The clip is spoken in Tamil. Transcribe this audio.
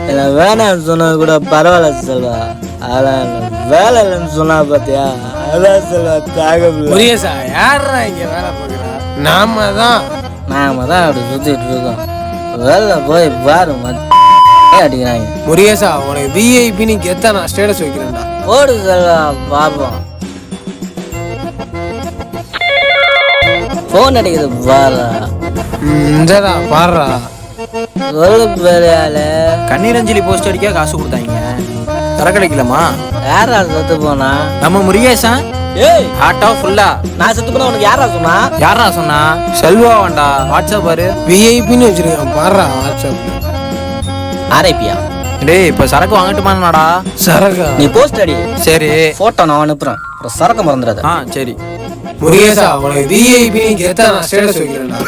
இல்லை வேணாம்னு சொன்னது கூட பரவாயில்ல செல்வா. அதான் வேலை இல்லைன்னு சொன்னா பார்த்தியா, அதான் செல்வா தாக முருகேசா. யாரா இங்க வேலை பார்க்குறா? நாம தான் அப்படி சுத்திட்டு இருக்கோம். வெளில போய் பாரு அடிக்கிறாங்க. முருகேசா, உனக்கு விஐபின்னு கெத்தா நான் ஸ்டேட்டஸ் வைக்கிறேன்டா. ஓடு செல்வா பார்ப்போம். போன் அடிக்குது பாரு. இந்தடா பாடுறா. சொல்லு பெரியாளு. கண்ணீரஞ்சலி போஸ்ட் அடிக்க காசு கொடுத்தாங்க, தர கிடைக்கலாமா? யாரா செத்து போனா? நம்ம முருகேசா. ஏய் ஆட்டோ ஃபுல்லா. நான் செத்து போனா உனக்கு யாரா சொன்னா? யாரா சொன்னா? செல்வா வேண்டா, வாட்ஸ்அப் பாரு. விஐபின்னு வச்சிருக்கேன் பாடுறா வாட்ஸ்அப்ல. ஆர்ஐபியா? டேய் இப்ப சரக்கு வாங்கட்டுமாடா? சரகா நீ போஸ்ட் அடி. சரி போட்டோ நான் அனுப்புறேன். அப்புறம் சரக்கு மறந்துடாத. சரி. முருகேசா, உனக்கு விஐபின்னு கெத்தா நான் ஸ்டேட்டஸ் வைக்கிறேன்டா.